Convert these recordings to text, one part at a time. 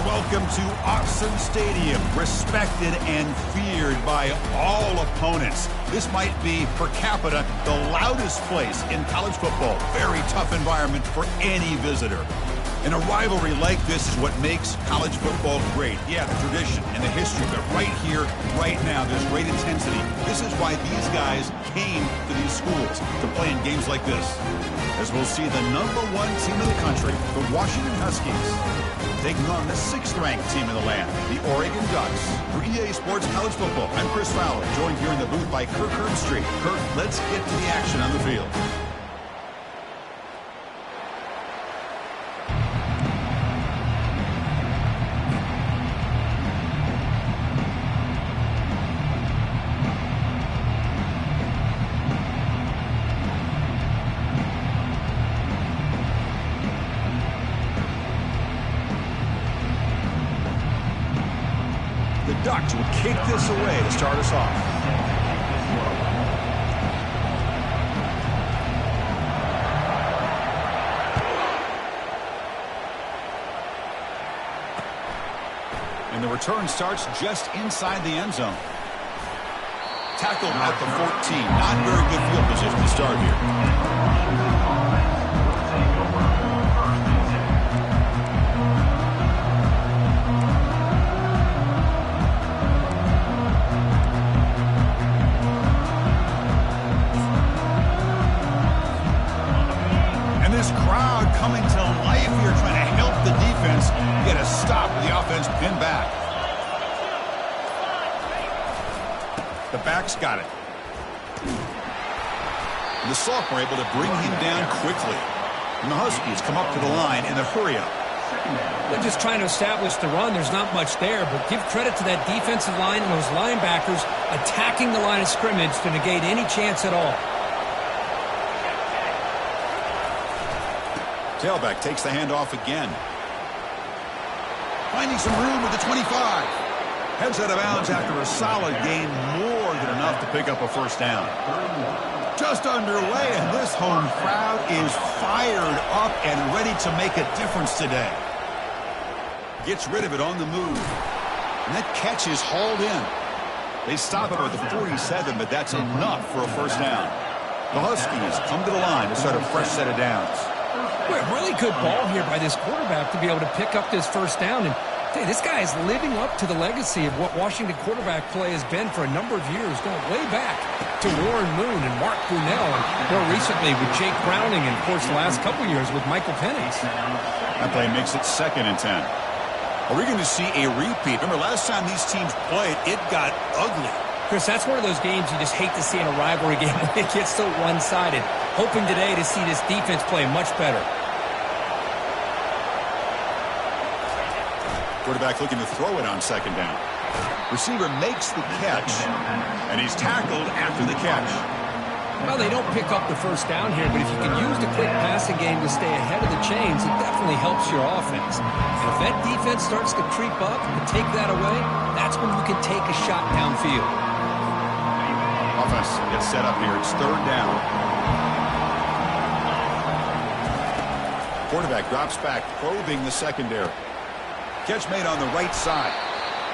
welcome to Autzen Stadium, respected and feared by all opponents. This might be, per capita, the loudest place in college football. Very tough environment for any visitor. And a rivalry like this is what makes college football great. Yeah, the tradition and the history, but right here, right now, there's great intensity. This is why these guys came to these schools to play in games like this. As we'll see the #1 team in the country, the Washington Huskies, taking on the 6th-ranked team in the land, the Oregon Ducks. For EA Sports College Football, I'm Chris Fowler, joined here in the booth by Kirk Herbstreit. Kirk, let's get to the action on the field. Ducks will kick this away to start us off. And the return starts just inside the end zone. Tackled at the 14. Not very good field position to start here. Coming to life here, trying to help the defense get a stop with the offense pinned back. The back's got it. And the sophomore able to bring him down quickly. And the Huskies come up to the line in a hurry-up. They're just trying to establish the run. There's not much there, but give credit to that defensive line and those linebackers attacking the line of scrimmage to negate any chance at all. Tailback takes the handoff again. Finding some room with the 25. Heads out of bounds after a solid gain, more than enough to pick up a first down. Just underway, and this home crowd is fired up and ready to make a difference today. Gets rid of it on the move. And that catch is hauled in. They stop it at the 47, but that's enough for a first down. The Huskies come to the line to start a fresh set of downs. Really good ball here by this quarterback to be able to pick up this first down. And hey, this guy is living up to the legacy of what Washington quarterback play has been for a number of years, going way back to Warren Moon and Mark Brunell, and more recently with Jake Browning, and of course the last couple years with Michael Penix. That play makes it 2nd and 10. Are we going to see a repeat? Remember, last time these teams played, it got ugly. Chris, that's one of those games you just hate to see in a rivalry game when it gets so one-sided. Hoping today to see this defense play much better. Quarterback looking to throw it on 2nd down. Receiver makes the catch, and he's tackled after the catch. Well, they don't pick up the first down here, but if you can use the quick passing game to stay ahead of the chains, it definitely helps your offense. And if that defense starts to creep up and take that away, that's when you can take a shot downfield. Offense gets set up here. It's 3rd down. Quarterback drops back, probing the secondary. Catch made on the right side.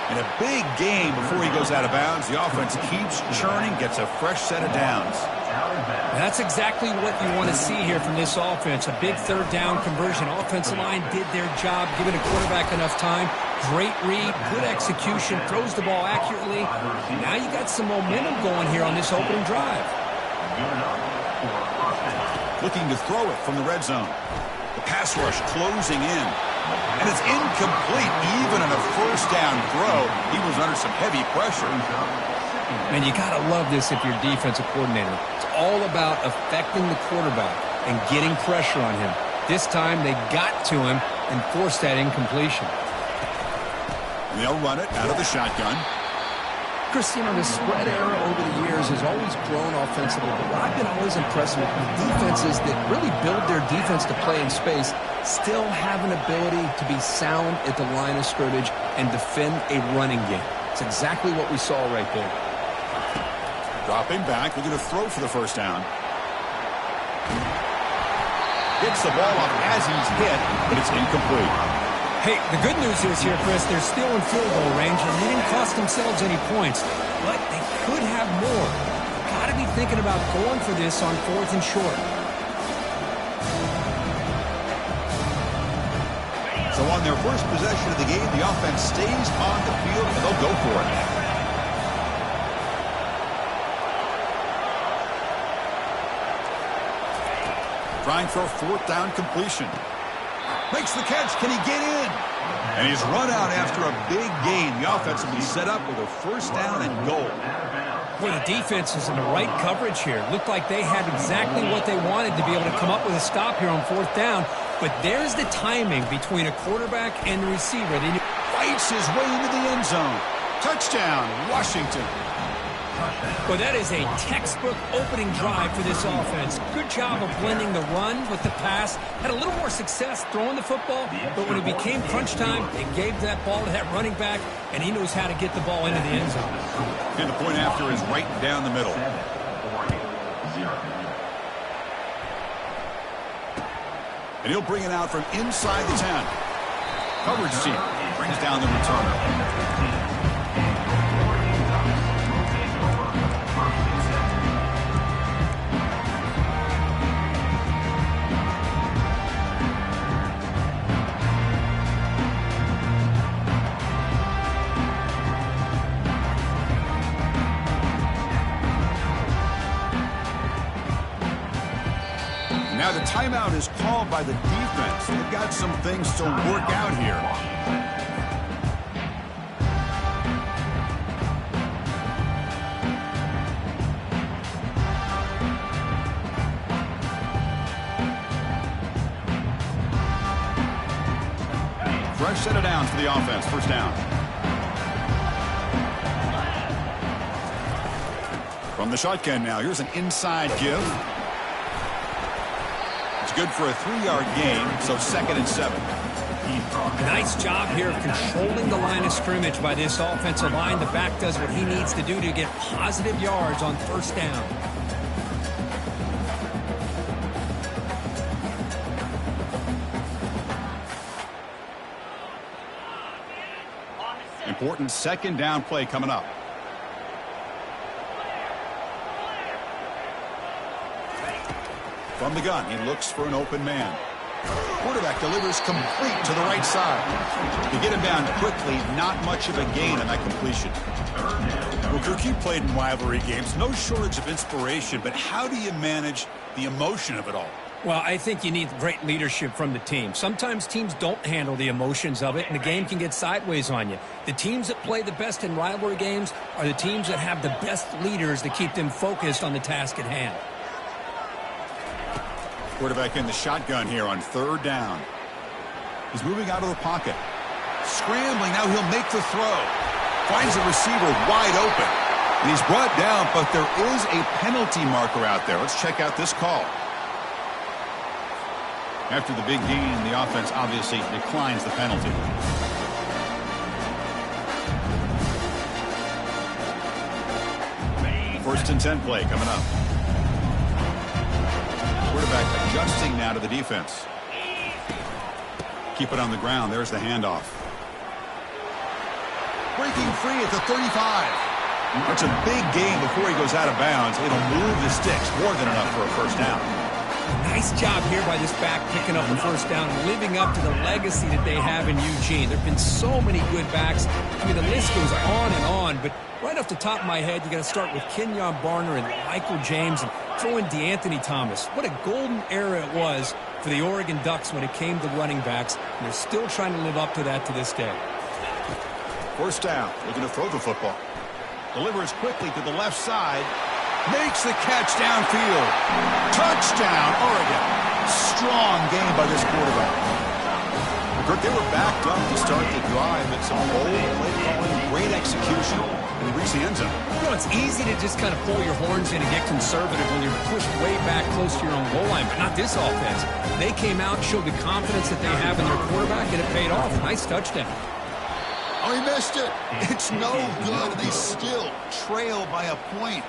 And a big gain before he goes out of bounds. The offense keeps churning, gets a fresh set of downs. That's exactly what you want to see here from this offense. A big 3rd down conversion. Offensive line did their job, giving a quarterback enough time. Great read, good execution, throws the ball accurately. Now you got some momentum going here on this opening drive. Looking to throw it from the red zone. The pass rush closing in. And it's incomplete. Even on a first down throw, he was under some heavy pressure. Man, you got to love this if you're a defensive coordinator. It's all about affecting the quarterback and getting pressure on him. This time they got to him and forced that incompletion. And they'll run it out of the shotgun. Chris, you know, the spread era over the years has always grown offensively, but what I've been always impressed with defenses that really build their defense to play in space still have an ability to be sound at the line of scrimmage and defend a running game. It's exactly what we saw right there. Dropping back, looking to throw for the first down. Gets the ball off as he's hit, but it's incomplete. Hey, the good news is here, Chris, they're still in field goal range, and they didn't cost themselves any points. But they could have more. Got to be thinking about going for this on 4th and short. So on their first possession of the game, the offense stays on the field, and they'll go for it. Trying for a 4th down completion. Makes the catch. Can he get in? And he's run out after a big gain. The offense will be set up with a 1st down and goal. Well, the defense is in the right coverage here. Looked like they had exactly what they wanted to be able to come up with a stop here on 4th down. But there's the timing between a quarterback and the receiver. They fights his way into the end zone. Touchdown, Washington. Well, that is a textbook opening drive for this offense. Good job of blending the run with the pass. Had a little more success throwing the football, but when it became crunch time, they gave that ball to that running back, and he knows how to get the ball into the end zone. And the point after is right down the middle. And he'll bring it out from inside the 10. Coverage team brings down the returner. Now the timeout is called by the defense. They've got some things to work out here. Fresh set of downs for the offense. 1st down. From the shotgun now, here's an inside give. Good for a 3-yard gain, so 2nd and 7. Nice job here of controlling the line of scrimmage by this offensive line. The back does what he needs to do to get positive yards on 1st down. Important 2nd down play coming up. From the gun, he looks for an open man. Quarterback delivers complete to the right side. To get him down quickly, not much of a gain on that completion. Well, Kirk, you played in rivalry games. No shortage of inspiration, but how do you manage the emotion of it all? Well, I think you need great leadership from the team. Sometimes teams don't handle the emotions of it, and the game can get sideways on you. The teams that play the best in rivalry games are the teams that have the best leaders to keep them focused on the task at hand. Quarterback in the shotgun here on 3rd down. He's moving out of the pocket. Scrambling, now he'll make the throw. Finds the receiver wide open. And he's brought down, but there is a penalty marker out there. Let's check out this call. After the big gain, the offense obviously declines the penalty. 1st and 10 play coming up. Quarterback adjusting now to the defense. Keep it on the ground. There's the handoff. Breaking free at the 35. That's a big gain before he goes out of bounds. It'll move the sticks. More than enough for a 1st down. Nice job here by this back picking up the 1st down, living up to the legacy that they have in Eugene. There have been so many good backs. I mean, the list goes on and on, but right off the top of my head, you got to start with Kenyon Barner and Michael James and throw in DeAnthony Thomas. What a golden era it was for the Oregon Ducks when it came to running backs, and they're still trying to live up to that to this day. 1st down, looking to throw the football. Delivers quickly to the left side. Makes the catch downfield. Touchdown, Oregon. Strong game by this quarterback. Kirk, they were backed up to start the drive. It's some bold play calling, great execution, and they reach the end zone. You know, it's easy to just kind of pull your horns in and get conservative when you're pushed way back close to your own goal line, but not this offense. They came out, showed the confidence that they have in their quarterback, and it paid off. Nice touchdown. Oh, he missed it. It's no good. They still trail by a point.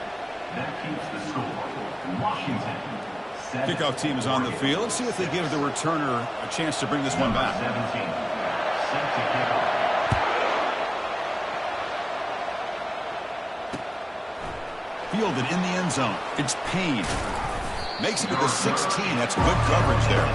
That keeps the score. Washington. Kickoff team is on the field. Let's see if they give the returner a chance to bring this one back. Set to kick off. Fielded in the end zone. It's Payne. Makes it to the 16. That's good coverage there.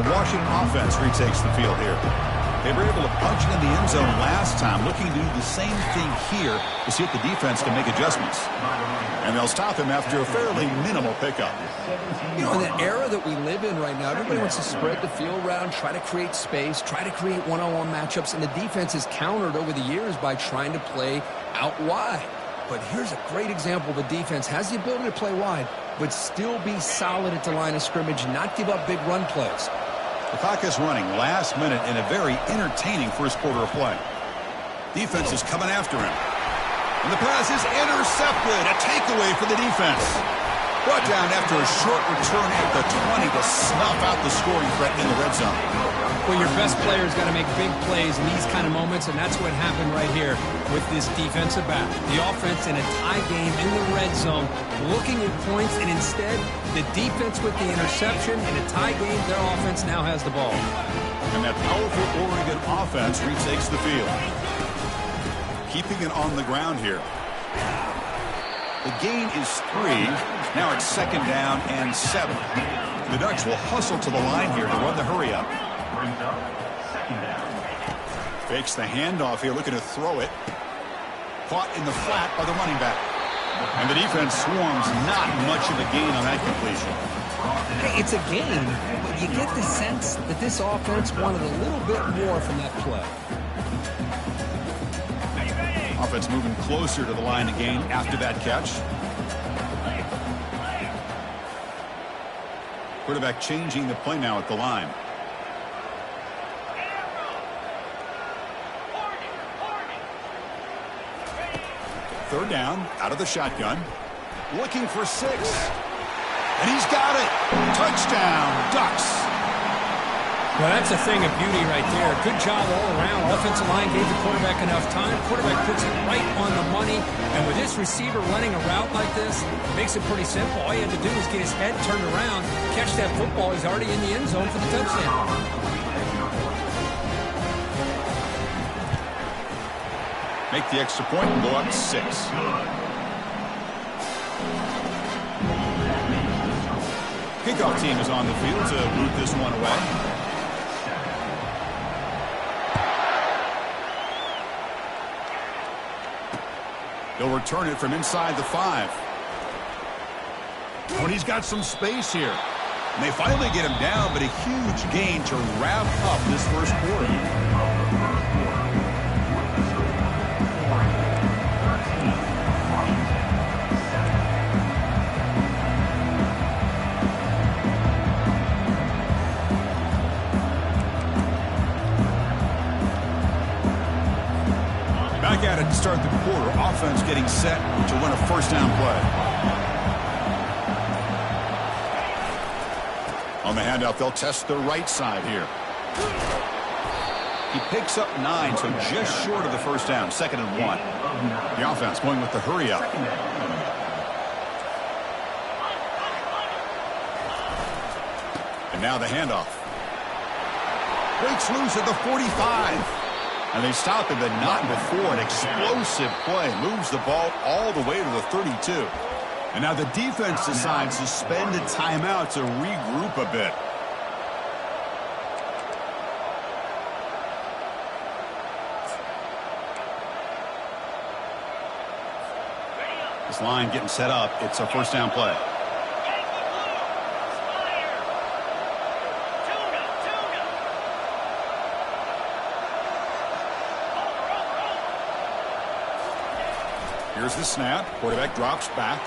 Washington offense retakes the field here. They were able to punch it in the end zone last time, looking to do the same thing here to see if the defense can make adjustments. And they'll stop him after a fairly minimal pickup. You know, in the era that we live in right now, everybody wants to spread the field around, try to create space, try to create one-on-one matchups, and the defense has countered over the years by trying to play out wide. But here's a great example. The defense has the ability to play wide, but still be solid at the line of scrimmage, not give up big run plays. The clock is running last minute in a very entertaining first quarter of play. Defense is coming after him. And the pass is intercepted. A takeaway for the defense. Brought down after a short return at the 20 to snuff out the scoring threat in the red zone. Well, your best player's got to make big plays in these kind of moments, and that's what happened right here with this defensive back. The offense in a tie game in the red zone, looking at points, and instead, the defense with the interception. In a tie game, their offense now has the ball. And that powerful Oregon offense retakes the field. Keeping it on the ground here. The gain is 3. Now it's 2nd down and 7. The Ducks will hustle to the line here to run the hurry up. Brings up 2nd down. Fakes the handoff here, looking to throw it. Caught in the flat by the running back. And the defense swarms, not much of a gain on that completion. It's a gain, but you get the sense that this offense wanted a little bit more from that play. Offense moving closer to the line of gain after that catch. Quarterback changing the play now at the line. Third down, out of the shotgun. Looking for 6. And he's got it. Touchdown, Ducks. Well, that's a thing of beauty right there. Good job all around. Offensive line gave the quarterback enough time. Quarterback puts it right on the money. And with this receiver running a route like this, it makes it pretty simple. All you have to do is get his head turned around, catch that football. He's already in the end zone for the touchdown. Make the extra point and go up to 6. Kickoff team is on the field to root this one away. They'll return it from inside the 5. When he's got some space here. And they finally get him down, but a huge gain to wrap up this first quarter. Back at it to start the quarter. Offense getting set to win a first down play. On the handoff, they'll test the right side here. He picks up 9, so just short of the first down. 2nd and 1. The offense going with the hurry up. And now the handoff. Breaks loose at the 45. And they stop him, but not before. An explosive play. Moves the ball all the way to the 32. And now the defense decides to spend a timeout to regroup a bit. This line getting set up. It's a first down play. Here's the snap. Quarterback drops back.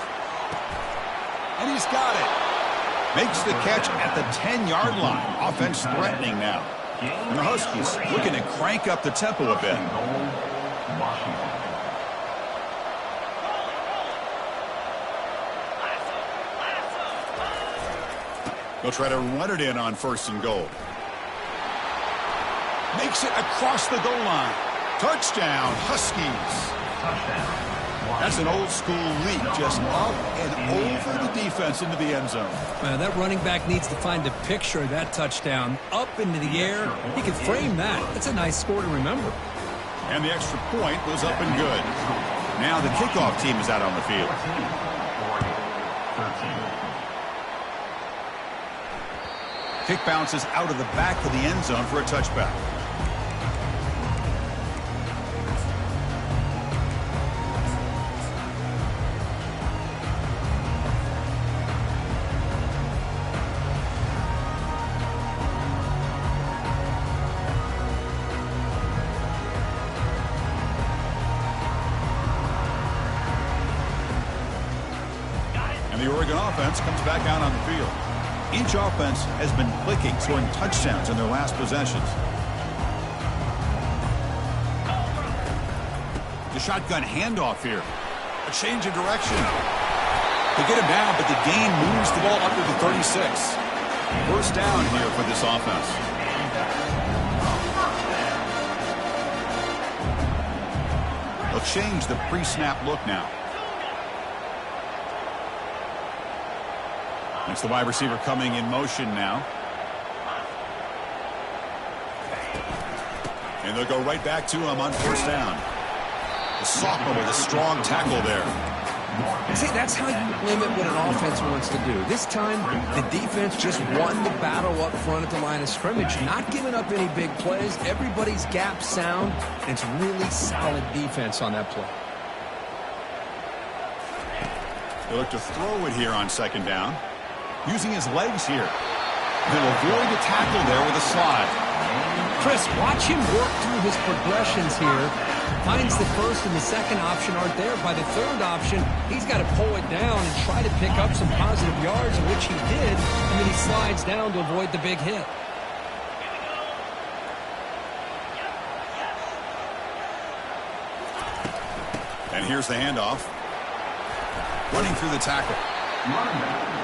And he's got it. Makes the catch at the 10-yard line. Offense threatening now. And the Huskies looking to crank up the tempo a bit. They'll try to run it in on 1st and goal. Makes it across the goal line. Touchdown, Huskies. Touchdown. That's an old-school leap, just up and over the defense into the end zone. That running back needs to find the picture of that touchdown. Up into the air. He can frame that. That's a nice score to remember. And the extra point was up and good. Now the kickoff team is out on the field. 13. Kick bounces out of the back of the end zone for a touchback. The Oregon offense comes back out on the field. Each offense has been clicking, scoring touchdowns in their last possessions. The shotgun handoff here. A change of direction. They get him down, but the gain moves the ball up to the 36. First down here for this offense. They'll change the pre-snap look now. It's the wide receiver coming in motion now. And they'll go right back to him on 1st down. The sophomore with a strong tackle there. See, that's how you limit what an offense wants to do. This time, the defense just won the battle up front at the line of scrimmage, not giving up any big plays. Everybody's gap sound, and it's really solid defense on that play. They look to throw it here on 2nd down. Using his legs here. They'll avoid a tackle there with a slide. Chris, watch him work through his progressions here. Finds the 1st and the 2nd option aren't there. By the 3rd option, he's got to pull it down and try to pick up some positive yards, which he did, and then he slides down to avoid the big hit. And here's the handoff. Running through the tackle.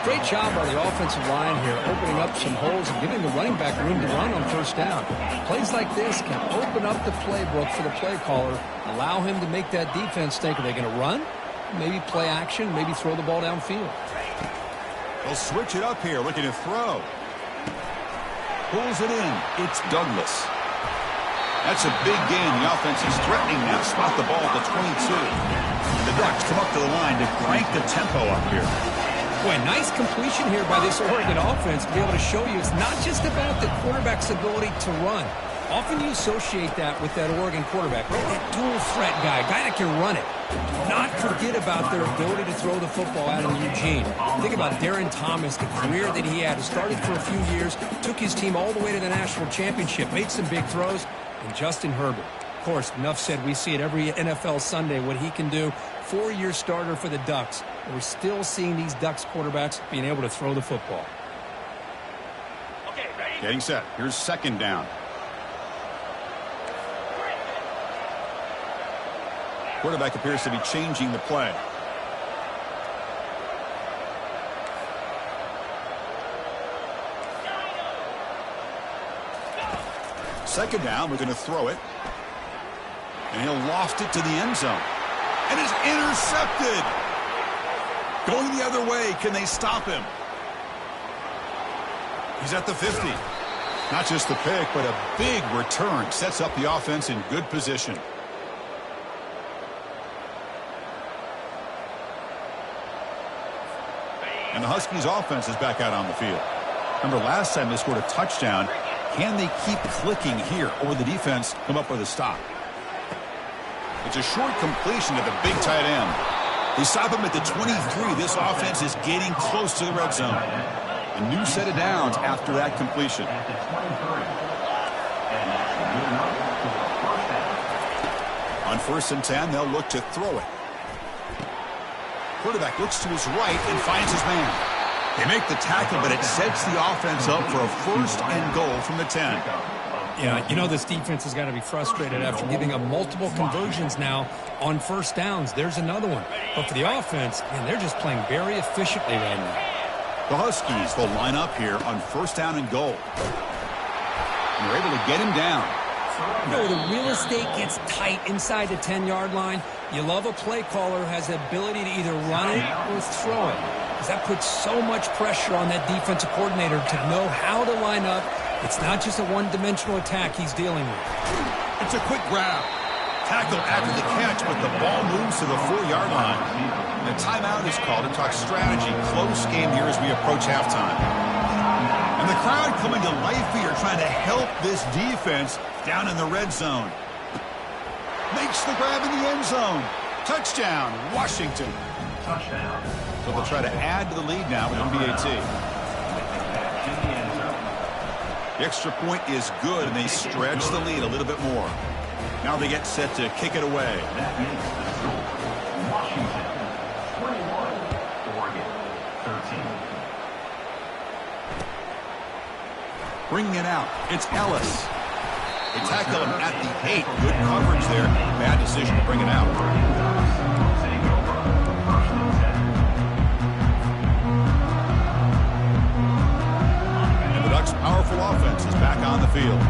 Great job by the offensive line here, opening up some holes and giving the running back room to run on 1st down. Plays like this can open up the playbook for the play caller, allow him to make that defense think, are they going to run? Maybe play action, maybe throw the ball downfield. They'll switch it up here, looking to throw. Pulls it in. It's Douglas. That's a big gain. The offense is threatening now. Spot the ball at the 22. The Ducks come up to the line to crank the tempo up here. Boy, nice completion here by this Oregon offense to be able to show you it's not just about the quarterback's ability to run. Often you associate that with that Oregon quarterback, right? That dual threat guy that can run it. Do not forget about their ability to throw the football out in Eugene. Think about Darren Thomas, the career that he had. He started for a few years, took his team all the way to the national championship, made some big throws, and Justin Herbert. Of course, enough said, we see it every NFL Sunday, what he can do. 4-year starter for the Ducks. We're still seeing these Ducks quarterbacks being able to throw the football. Okay, ready? Getting set. Here's 2nd down. Quarterback appears to be changing the play. Second down, we're going to throw it. And he'll loft it to the end zone. And it's intercepted. Going the other way. Can they stop him? He's at the 50. Not just the pick, but a big return. Sets up the offense in good position. And the Huskies offense is back out on the field. Remember last time they scored a touchdown. Can they keep clicking here, or will the defense come up with a stop? It's a short completion to the big tight end. They stop him at the 23. This offense is getting close to the red zone. A new set of downs after that completion. On 1st and 10, they'll look to throw it. Quarterback looks to his right and finds his man. They make the tackle, but it sets the offense up for a 1st and goal from the 10. Yeah, you know this defense has got to be frustrated after giving up multiple conversions now on 1st downs. There's another one. But for the offense, man, they're just playing very efficiently right now. The Huskies will line up here on 1st down and goal. And they're able to get him down. You know, the real estate gets tight inside the 10-yard line. You love a play caller who has the ability to either run it or throw it, because that puts so much pressure on that defensive coordinator to know how to line up. It's not just a one-dimensional attack he's dealing with. It's a quick grab. Tackle after the catch, but the ball moves to the 4-yard line. And a timeout is called to talk strategy. Close game here as we approach halftime. And the crowd coming to life here, trying to help this defense down in the red zone. Makes the grab in the end zone. Touchdown, Washington. Touchdown. So they'll try to add to the lead now with MBAT. The extra point is good, and they stretch the lead a little bit more. Now they get set to kick it away. That means Washington 21, Oregon 13. Bringing it out, it's Ellis. They tackle him at the 8. Good coverage there. Bad decision to bring it out. And the Ducks' powerful offense is back on the field.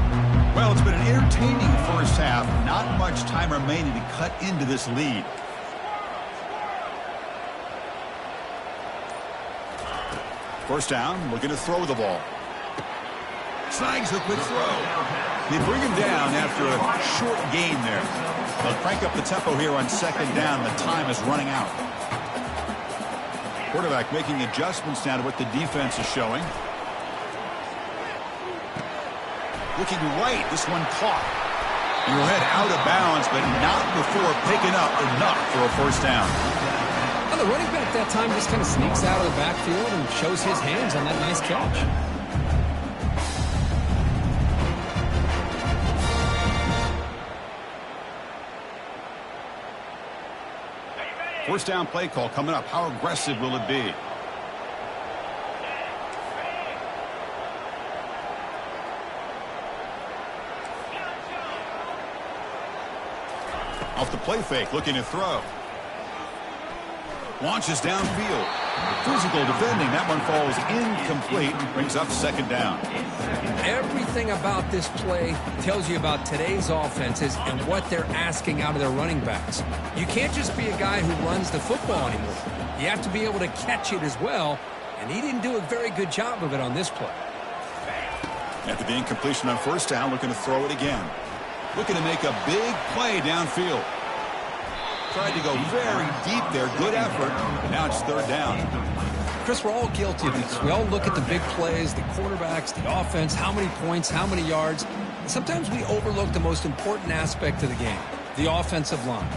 Well, it's been an entertaining first half. Not much time remaining to cut into this lead. First down, looking to throw the ball. Snags the quick throw. They bring him down after a short gain there. They'll crank up the tempo here on 2nd down. The time is running out. Quarterback making adjustments now to what the defense is showing. Looking right, this one caught. And he'll head out of bounds, but not before picking up enough for a first down. Well, the running back that time just kind of sneaks out of the backfield and shows his hands on that nice catch. First down play call coming up. How aggressive will it be? Off the play fake, looking to throw. Launches downfield. Physical defending. That one falls incomplete. Brings up 2nd down. Everything about this play tells you about today's offenses and what they're asking out of their running backs. You can't just be a guy who runs the football anymore. You have to be able to catch it as well, and he didn't do a very good job of it on this play. After the incompletion on first down, looking to throw it again. Looking to make a big play downfield. Tried to go very deep there. Good effort. Now it's 3rd down. Chris, we're all guilty of this. We all look at the big plays, the quarterbacks, the offense, how many points, how many yards. Sometimes we overlook the most important aspect of the game, the offensive line.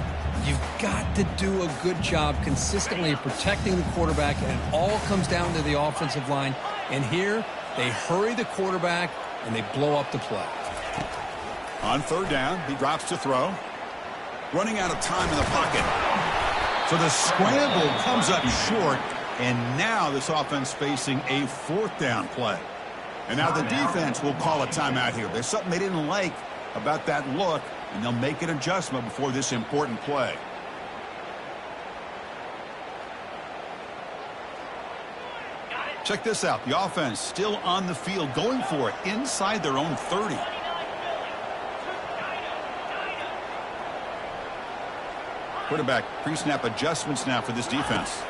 You've got to do a good job consistently protecting the quarterback, and it all comes down to the offensive line. And here, they hurry the quarterback, and they blow up the play. On 3rd down, he drops to throw. Running out of time in the pocket. So the scramble comes up short, and now this offense facing a 4th down play. And now the defense will call a timeout here. There's something they didn't like about that look, and they'll make an adjustment before this important play. Check this out. The offense still on the field, going for it inside their own 30. Quarterback pre-snap adjustments now for this defense.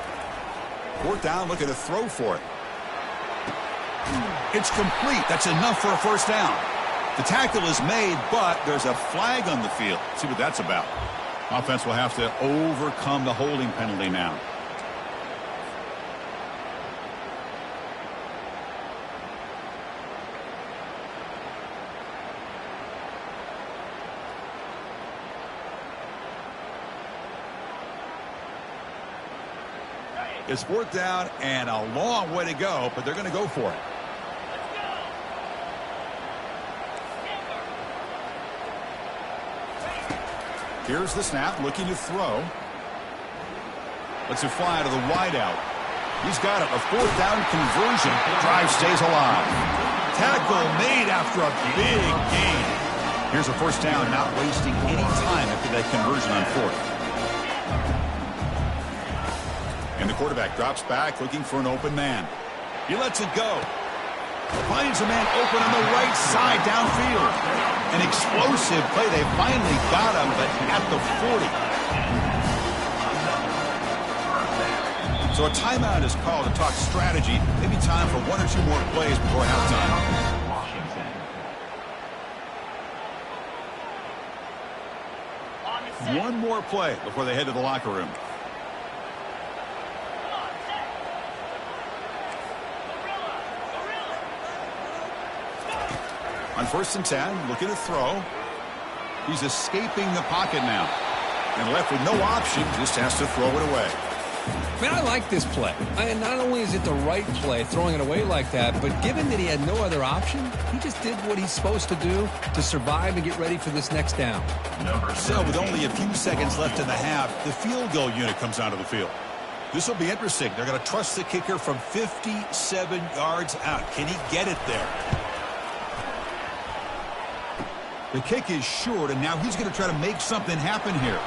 4th down, looking to throw for it. It's complete. That's enough for a first down. The tackle is made, but there's a flag on the field. Let's see what that's about. Offense will have to overcome the holding penalty now. It's 4th down and a long way to go, but they're going to go for it. Here's the snap, looking to throw. Lets it fly to the wideout. He's got it, a 4th down conversion. Drive stays alive. Tackle made after a big gain. Here's a first down, not wasting any time after that conversion on 4th. And the quarterback drops back, looking for an open man. He lets it go. Finds a man open on the right side downfield. An explosive play. They finally got him, but at the 40. So a timeout is called to talk strategy. Maybe time for one or two more plays before halftime. One more play before they head to the locker room. On 1st and 10, looking to throw. He's escaping the pocket now. And left with no option, just has to throw it away. Man, I like this play. Not only is it the right play, throwing it away like that, but given that he had no other option, he just did what he's supposed to do to survive and get ready for this next down. So with only a few seconds left in the half, the field goal unit comes onto the field. This will be interesting. They're going to trust the kicker from 57 yards out. Can he get it there? The kick is short, and now he's going to try to make something happen here.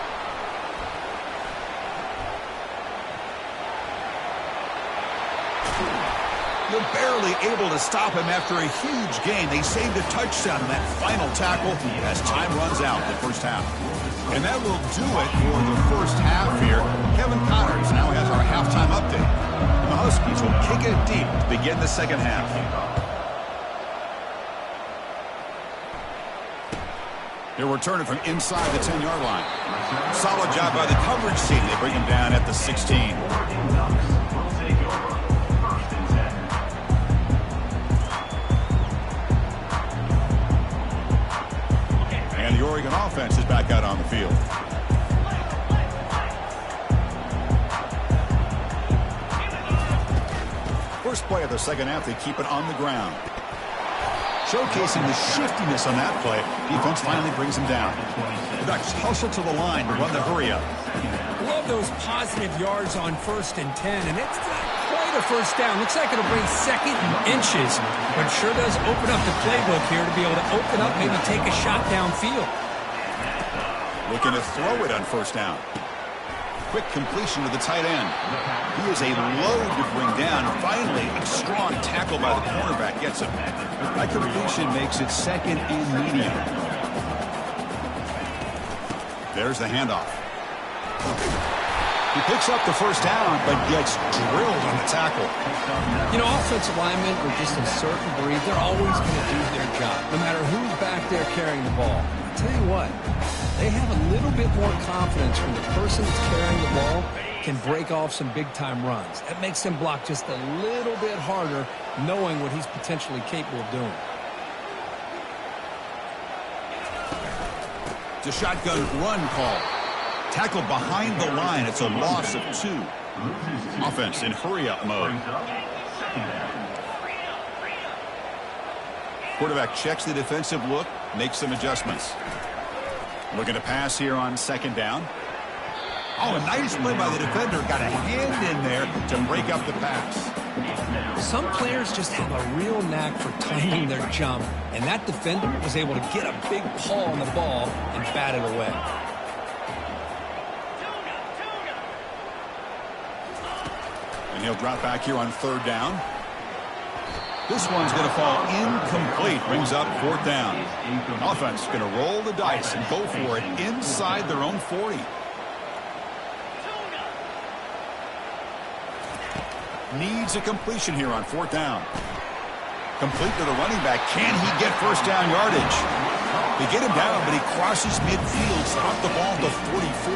They're barely able to stop him after a huge gain. They saved a touchdown in that final tackle as time runs out in the first half. And that will do it for the first half here. Kevin Connors now has our halftime update. The Huskies will kick it deep to begin the second half. They're returning from inside the 10-yard line. Solid job by the coverage team. They bring him down at the 16. And the Oregon offense is back out on the field. First play of the second half, they keep it on the ground. Showcasing the shiftiness on that play, defense finally brings him down. The Ducks hustle to the line to run the hurry-up. Love those positive yards on 1st and 10, and it's not quite a first down. Looks like it'll bring second and inches, but sure does open up the playbook here to be able to open up, maybe take a shot downfield. Looking to throw it on 1st down. Quick completion to the tight end. He is a load to bring down. Finally, a strong tackle by the cornerback gets him. That completion makes it second and medium. There's the handoff. He picks up the first down, but gets drilled on the tackle. You know, offensive linemen are just a certain breed. They're always going to do their job, no matter who's back there carrying the ball. I'll tell you what, they have a little bit more confidence when the person that's carrying the ball can break off some big-time runs. That makes them block just a little bit harder, knowing what he's potentially capable of doing. It's a shotgun run call. Tackle behind the line. It's a loss of 2. Offense in hurry-up mode. Quarterback checks the defensive look, makes some adjustments. Looking to pass here on 2nd down. Oh, a nice play by the defender. Got a hand in there to break up the pass. Some players just have a real knack for timing their jump, and that defender was able to get a big paw on the ball and bat it away. And he'll drop back here on 3rd down. This one's going to fall incomplete. Brings up 4th down. Offense going to roll the dice and go for it inside their own 40. Needs a completion here on 4th down. Complete to the running back. Can he get first down yardage? They get him down, but he crosses midfield, stopped the ball to 44.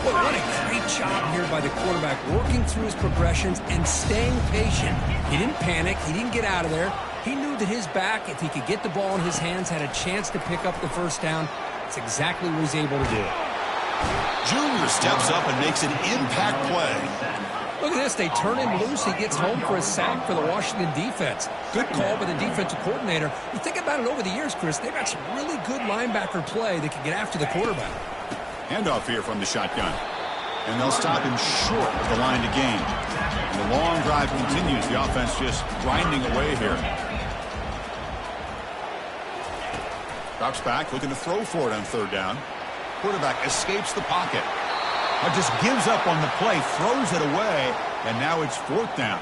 Well, what a great job here by the quarterback, working through his progressions and staying patient. He didn't panic. He didn't get out of there. He knew that his back, if he could get the ball in his hands, had a chance to pick up the first down. That's exactly what he's able to do. Junior steps up and makes an impact play. Look at this. They turn him loose. He gets home for a sack for the Washington defense. Good call by the defensive coordinator. You think about it over the years, Chris, they've got some really good linebacker play that can get after the quarterback. Handoff here from the shotgun. And they'll stop him short of the line to gain. And the long drive continues. The offense just grinding away here. Drops back, looking to throw for it on 3rd down. Quarterback escapes the pocket. Now just gives up on the play, throws it away, and now it's 4th down.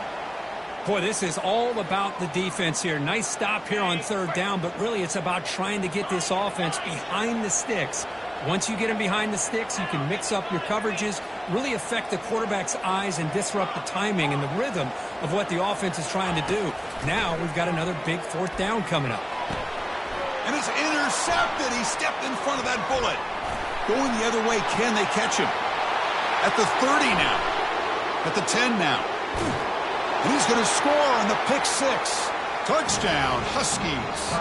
Boy, this is all about the defense here. Nice stop here on third down, but really it's about trying to get this offense behind the sticks. Once you get them behind the sticks, you can mix up your coverages, really affect the quarterback's eyes and disrupt the timing and the rhythm of what the offense is trying to do. Now we've got another big fourth down coming up. And it's intercepted. He stepped in front of that bullet. Going the other way, can they catch him? At the 30 now. At the 10 now. And he's going to score on the pick six. Touchdown, Huskies.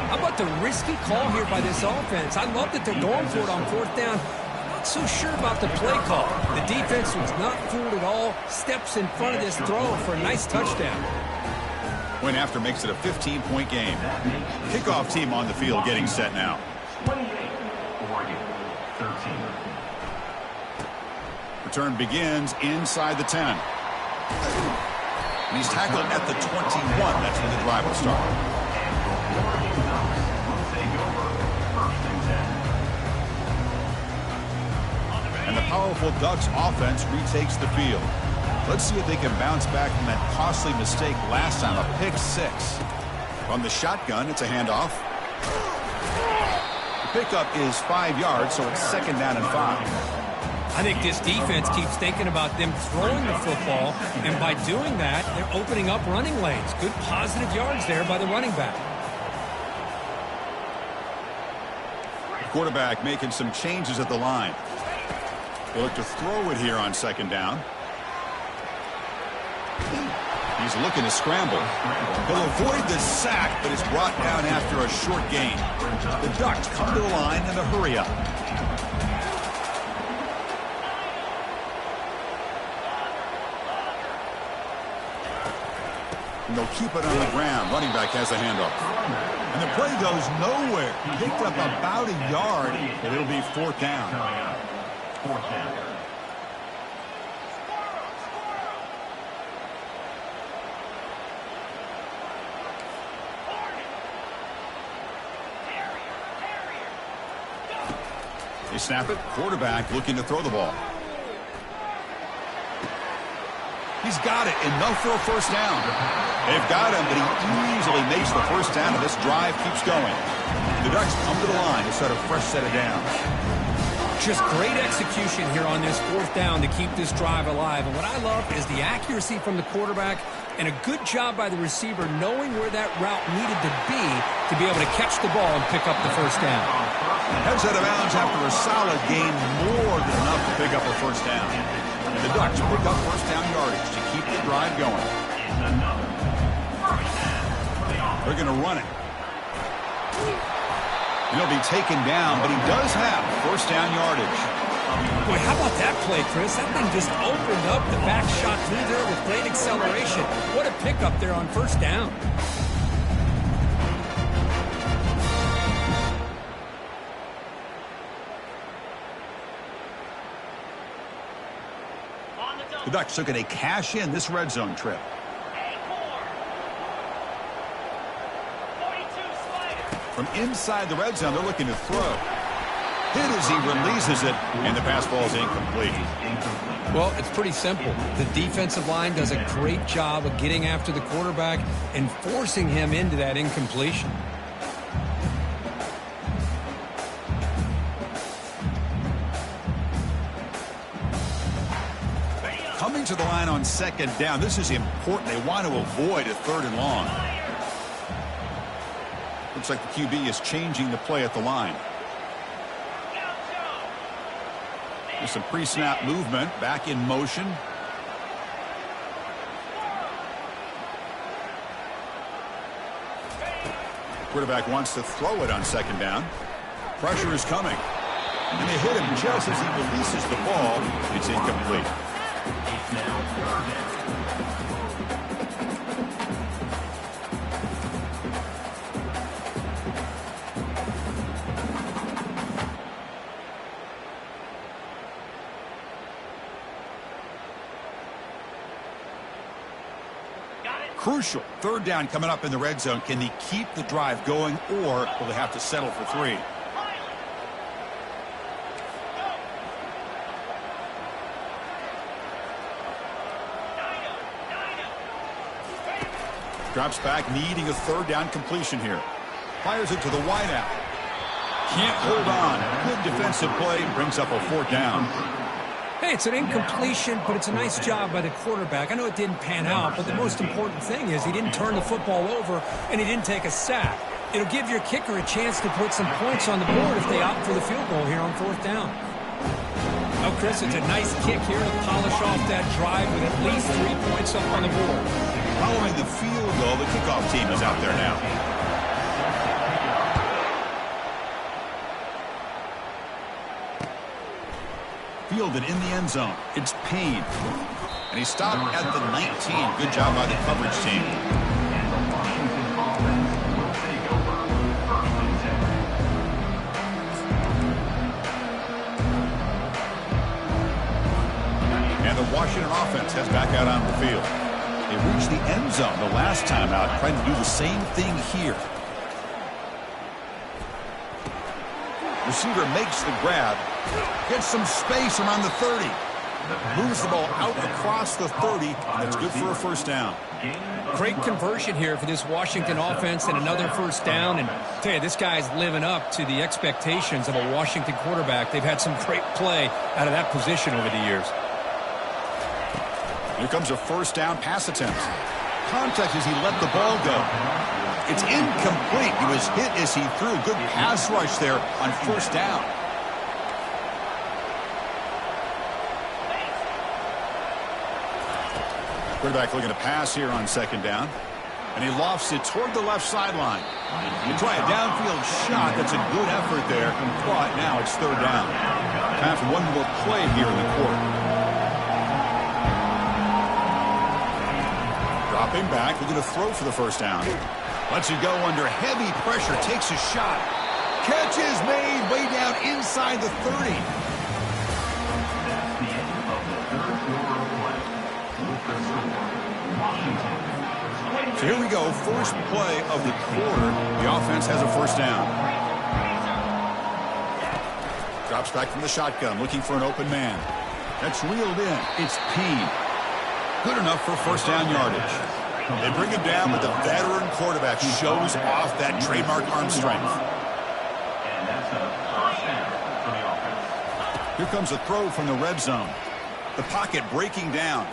How about the risky call here by this offense? I love that they're going for it on fourth down. I'm not so sure about the play call. The defense was not fooled at all. Steps in front of this throw for a nice touchdown. Win after makes it a 15-point game. Kickoff team on the field getting set now. 28, Oregon, 13. Return begins inside the 10. And he's tackled at the 21. That's when the drive will start. And the powerful Ducks offense retakes the field. Let's see if they can bounce back from that costly mistake last time, a pick six. From the shotgun, it's a handoff. The pickup is 5 yards, so it's second down and 5. I think this defense keeps thinking about them throwing the football, and by doing that, they're opening up running lanes. Good positive yards there by the running back. Quarterback making some changes at the line. They look to throw it here on second down. He's looking to scramble. He'll avoid the sack, but is brought down after a short gain. The Ducks come to the line in a hurry up. And they'll keep it on the ground. Running back has a handoff. And the play goes nowhere. Picked up about a yard, and it'll be fourth down. Fourth down. They snap it. Quarterback looking to throw the ball. He's got it. Enough for a first down. They've got him, but he easily makes the first down, and this drive keeps going. The Ducks come to the line to start a fresh set of downs. Just great execution here on this fourth down to keep this drive alive. And what I love is the accuracy from the quarterback and a good job by the receiver knowing where that route needed to be able to catch the ball and pick up the first down. Heads out of bounds after a solid gain, more than enough to pick up a first down. And the Ducks pick up first down yardage to keep the drive going. They're going to run it. He'll be taken down, but he does have first down yardage. Boy, how about that play, Chris? That thing just opened up the back shot through there with great acceleration. What a pickup there on first down. The Ducks looking to cash in this red zone trip. From inside the red zone, they're looking to throw. Hit as he releases it, and the pass ball is incomplete. Well, it's pretty simple. The defensive line does a great job of getting after the quarterback and forcing him into that incompletion. Coming to the line on second down, this is important. They want to avoid a third and long. Looks like the QB is changing the play at the line. There's some pre-snap movement, back in motion. Quarterback wants to throw it on second down. Pressure is coming. And they hit him just as he releases the ball. It's incomplete. Crucial. Third down coming up in the red zone. Can they keep the drive going, or will they have to settle for three? Drops back, needing a third down completion here. Fires it to the wideout. Can't hold on. Good defensive play. Brings up a fourth down. Hey, it's an incompletion, but it's a nice job by the quarterback. I know it didn't pan out, but the most important thing is he didn't turn the football over and he didn't take a sack. It'll give your kicker a chance to put some points on the board if they opt for the field goal here on fourth down. Oh, Chris, it's a nice kick here to polish off that drive with at least 3 points up on the board. Following the field goal, the kickoff team is out there now. Fielded in the end zone. It's Payne. And he stopped at the 19. Good job by the coverage team. And the Washington offense heads back out on the field. They reached the end zone the last time out, trying to do the same thing here. Receiver makes the grab, gets some space around the 30. Moves the ball out across the 30, and that's good for a first down. Great conversion here for this Washington offense and another first down. And I tell you, this guy's living up to the expectations of a Washington quarterback. They've had some great play out of that position over the years. Here comes a first down pass attempt. Contact as he let the ball go. It's incomplete. He was hit as he threw. Good pass rush there on first down. Quarterback looking to pass here on second down. And he lofts it toward the left sideline. You try a downfield shot. That's a good effort there. But now it's third down. Time for one more play here in the quarter. Dropping back, looking to throw for the first down. Lets it go under heavy pressure, takes a shot. Catch is made way down inside the 30. That's the end of the third quarter of play. With the score, Washington. So here we go, first play of the quarter. The offense has a first down. Drops back from the shotgun, looking for an open man. That's reeled in. It's Payne. Good enough for first down yardage. They bring him down, but the veteran quarterback shows off that trademark arm strength. And that's a first down for the offense. Here comes a throw from the red zone. The pocket breaking down,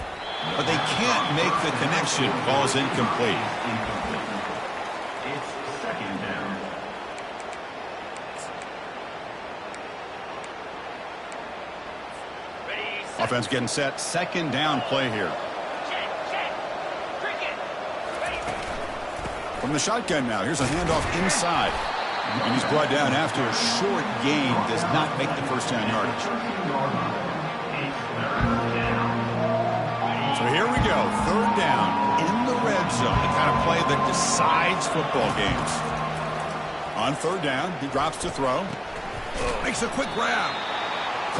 but they can't make the connection. Ball is incomplete. It's second down. Offense getting set. Second down play here. From the shotgun now. Here's a handoff inside. And he's brought down after a short gain. Does not make the first down yardage. So here we go. Third down in the red zone. The kind of play that decides football games. On third down, he drops to throw. Makes a quick grab.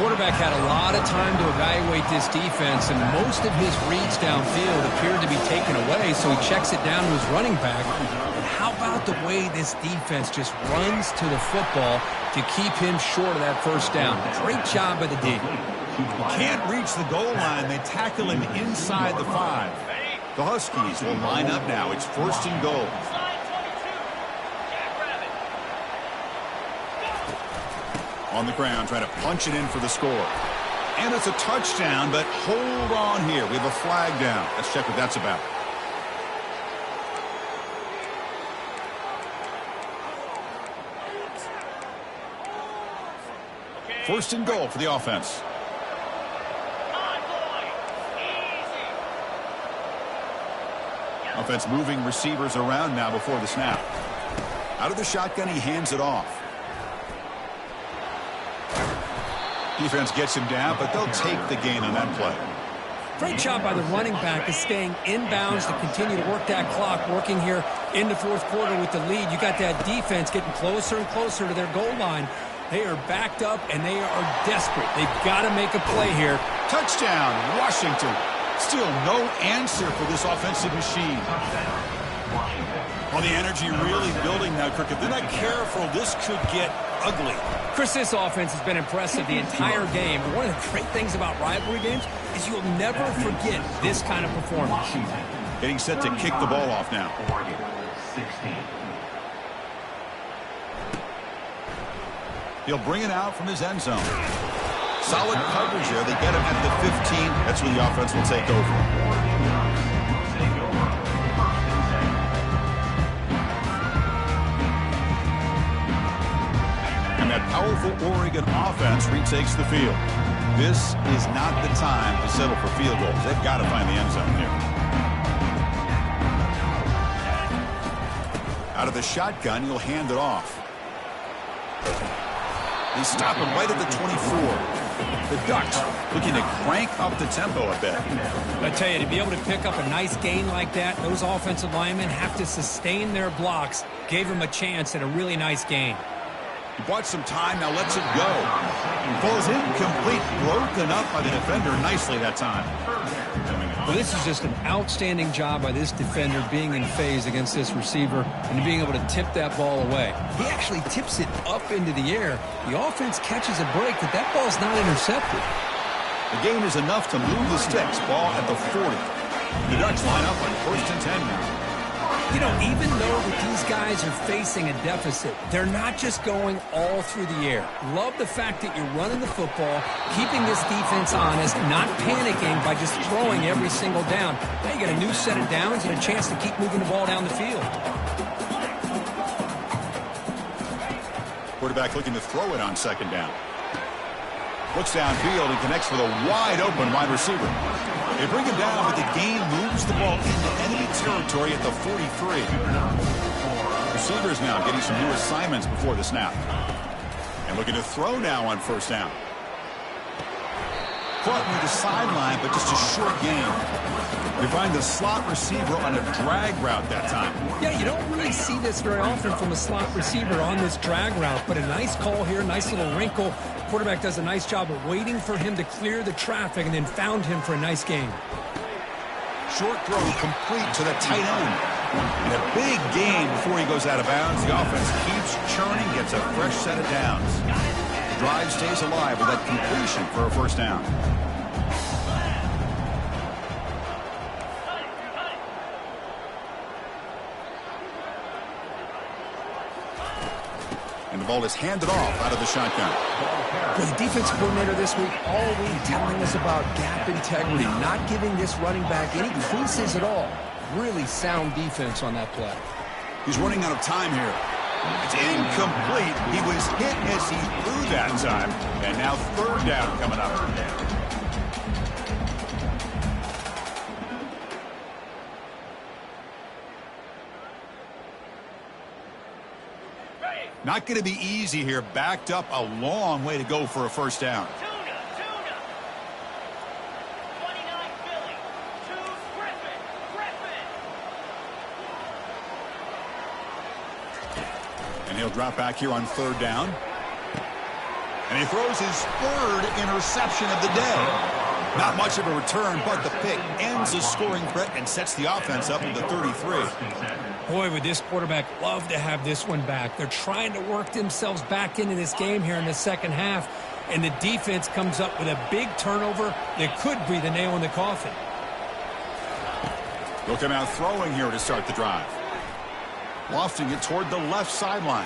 Quarterback had a lot of time to evaluate this defense, and most of his reads downfield appeared to be taken away, so he checks it down to his running back. And how about the way this defense just runs to the football to keep him short of that first down? Great job by the D. Can't reach the goal line. They tackle him inside the 5. The Huskies will line up now. It's first and goal. On the ground, trying to punch it in for the score. And it's a touchdown, but hold on here. We have a flag down. Let's check what that's about. First and goal for the offense. Offense moving receivers around now before the snap. Out of the shotgun, he hands it off. Defense gets him down, but they'll take the gain on that play. Great job by the running back is staying inbounds to continue to work that clock, working here in the fourth quarter with the lead. You got that defense getting closer and closer to their goal line. They are backed up, and they are desperate. They've got to make a play here. Touchdown, Washington. Still no answer for this offensive machine. Well, the energy really building now, Kirk. If they're not careful, this could get ugly. Chris, this offense has been impressive the entire game. But one of the great things about rivalry games is you'll never forget this kind of performance. Getting set to kick the ball off now. Oregon, 16. He'll bring it out from his end zone. Solid coverage there. They get him at the 15. That's when the offense will take over. And that powerful Oregon offense retakes the field. This is not the time to settle for field goals. They've got to find the end zone here. Out of the shotgun, he'll hand it off. They stop him right at the 24. The Ducks looking to crank up the tempo a bit. I tell you, to be able to pick up a nice gain like that, those offensive linemen have to sustain their blocks. Gave him a chance at a really nice gain. He bought some time, now lets it go. Falls incomplete, broken up by the defender nicely that time. Well, this is just an outstanding job by this defender being in phase against this receiver and being able to tip that ball away. He actually tips it up into the air. The offense catches a break, but that ball's not intercepted. The gain is enough to move the sticks. Ball at the 40. The Ducks line up on 1st and 10 now. You know, even though that these guys are facing a deficit, they're not just going all through the air. Love the fact that you're running the football, keeping this defense honest, not panicking by just throwing every single down. Now you got a new set of downs and a chance to keep moving the ball down the field. Quarterback looking to throw it on 2nd down. Looks downfield and connects with a wide-open wide receiver. They bring him down, but the gain moves the ball into enemy territory at the 43. Receivers now getting some new assignments before the snap. And looking to throw now on 1st down. Caught near the sideline, but just a short gain. They find the slot receiver on a drag route that time. Yeah, you don't really see this very often from a slot receiver on this drag route, but a nice call here, nice little wrinkle. Quarterback does a nice job of waiting for him to clear the traffic and then found him for a nice gain. Short throw complete to the tight end. And a big gain before he goes out of bounds. The offense keeps churning, gets a fresh set of downs. The drive stays alive with that completion for a 1st down. And the ball is handed off out of the shotgun. Well, the defense coordinator this week all week telling us about gap integrity, not giving this running back any creases at all. Really sound defense on that play. He's running out of time here. It's incomplete. He was hit as he threw that time. And now 3rd down coming up. Not going to be easy here. Backed up a long way to go for a 1st down. And he'll drop back here on 3rd down. And he throws his 3rd interception of the day. Not much of a return, but the pick ends the scoring threat and sets the offense up at the 33. Boy, would this quarterback love to have this one back. They're trying to work themselves back into this game here in the 2nd half, and the defense comes up with a big turnover that could be the nail in the coffin. He'll come out throwing here to start the drive. Lofting it toward the left sideline.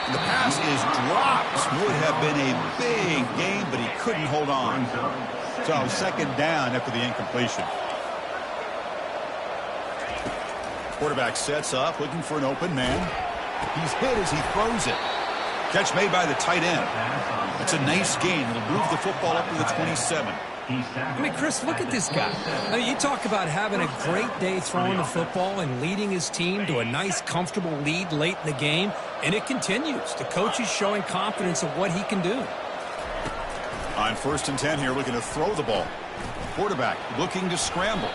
And the pass is dropped. Would have been a big gain, but he couldn't hold on. So 2nd down after the incompletion. Quarterback sets up, looking for an open man. He's hit as he throws it. Catch made by the tight end. That's a nice gain. It'll move the football up to the 27. I mean, Chris, look at this guy. I mean, you talk about having a great day throwing the football and leading his team to a nice, comfortable lead late in the game, and it continues. The coach is showing confidence of what he can do. On 1st and 10 here, looking to throw the ball. Quarterback looking to scramble.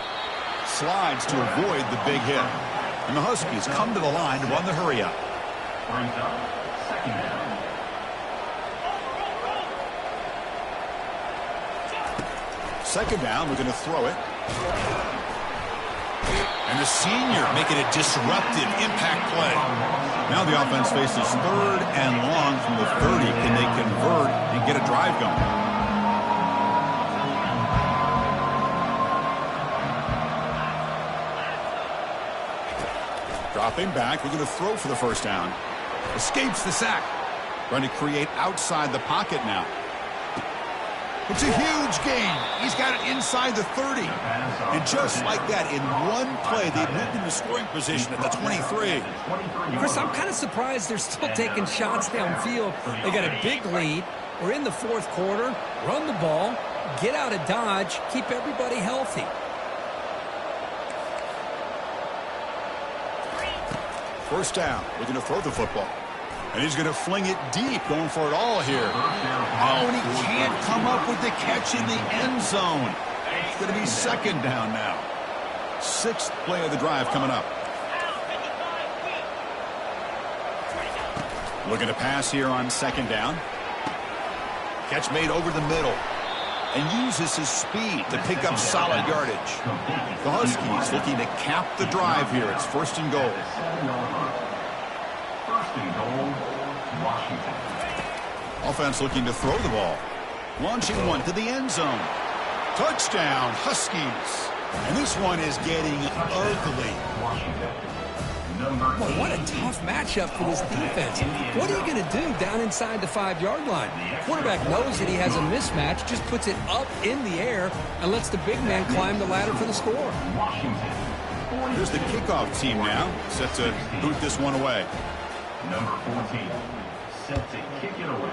Slides to avoid the big hit. And the Huskies come to the line to run the hurry-up. Brings up 2nd down. 2nd down, we're going to throw it. And the senior making a disruptive impact play. Now the offense faces 3rd and long from the 30. Can they convert and get a drive going? Dropping back. We're going to throw for the first down. Escapes the sack. Trying to create outside the pocket now. It's a huge gain. He's got it inside the 30. And just like that, in one play, they've moved into scoring position at the 23. Chris, I'm kind of surprised they're still taking shots downfield. They got a big lead. We're in the fourth quarter. Run the ball. Get out of Dodge. Keep everybody healthy. First down. We're going to throw the football. And he's going to fling it deep, going for it all here. Oh, and he can't come up with the catch in the end zone. It's going to be second down now. Sixth play of the drive coming up. Looking to pass here on second down. Catch made over the middle. And uses his speed to pick up solid yardage. The Huskies looking to cap the drive here. It's first and goal. Washington. Offense looking to throw the ball. Launching one to the end zone. Touchdown, Huskies. And this one is getting ugly. Well, what a tough matchup for this defense. What are you going to do down inside the 5-yard line? Quarterback knows that he has a mismatch, just puts it up in the air, and lets the big man climb the ladder for the score. Here's the kickoff team now, set to boot this one away. Number 14, set to kick it away.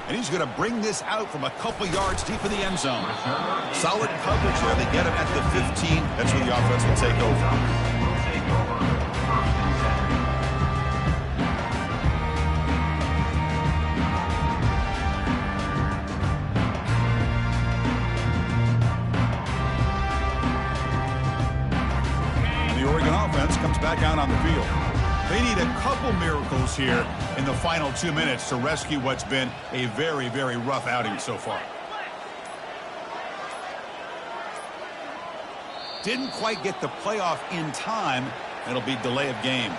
And he's going to bring this out from a couple yards deep in the end zone. Solid coverage there. They get him at the 15. That's where the offense will take over. And the Oregon offense comes back out on the field. They need a couple miracles here in the final 2 minutes to rescue what's been a very, very rough outing so far. Didn't quite get the playoff in time. It'll be delay of game.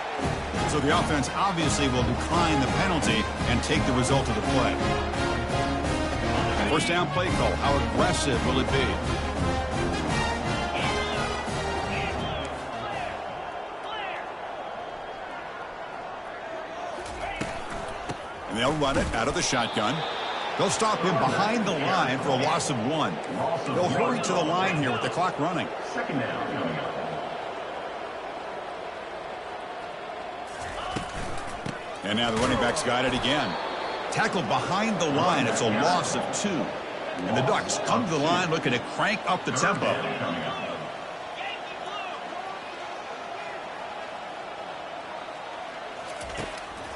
So the offense obviously will decline the penalty and take the result of the play. First down play call. How aggressive will it be? And they'll run it out of the shotgun. They'll stop him behind the line for a loss of 1. They'll hurry to the line here with the clock running. Second down. And now the running back's got it again. Tackled behind the line. It's a loss of 2. And the Ducks come to the line looking to crank up the tempo.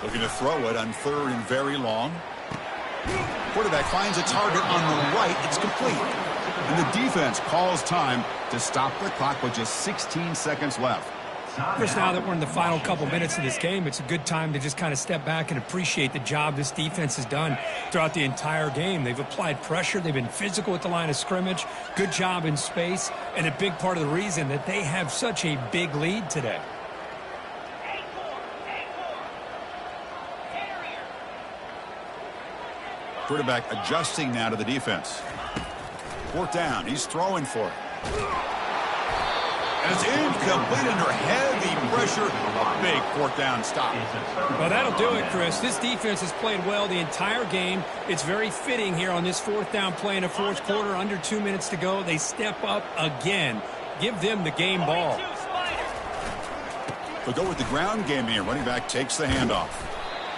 Looking to throw it on third and very long. Quarterback finds a target on the right. It's complete. And the defense calls time to stop the clock with just 16 seconds left. Chris, now that we're in the final couple minutes of this game, it's a good time to just kind of step back and appreciate the job this defense has done throughout the entire game. They've applied pressure. They've been physical at the line of scrimmage. Good job in space. And a big part of the reason that they have such a big lead today. Quarterback adjusting now to the defense. Fourth down. He's throwing for it. And it's incomplete under heavy pressure. A big fourth down stop. Well, that'll do it, Chris. This defense has played well the entire game. It's very fitting here on this fourth down play in the fourth quarter. Under 2 minutes to go. They step up again. Give them the game ball. They'll go with the ground game here. Running back takes the handoff.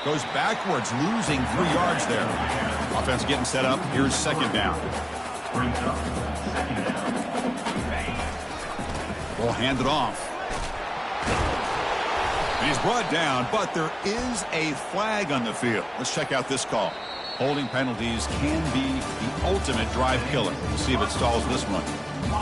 Goes backwards, losing 3 yards there. Offense getting set up. Here's second down. We'll hand it off. And he's brought down, but there is a flag on the field. Let's check out this call. Holding penalties can be the ultimate drive killer. We'll see if it stalls this one.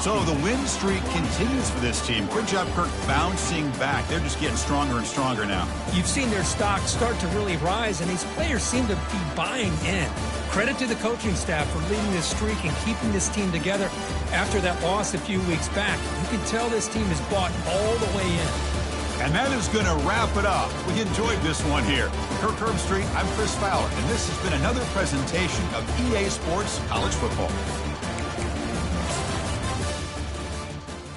So the win streak continues for this team. Good job, Kirk, bouncing back. They're just getting stronger and stronger now. You've seen their stock start to really rise, and these players seem to be buying in. Credit to the coaching staff for leading this streak and keeping this team together after that loss a few weeks back. You can tell this team is bought all the way in. And that is going to wrap it up. We enjoyed this one here. Kirk Herbstreit, I'm Chris Fowler, and this has been another presentation of EA Sports College Football.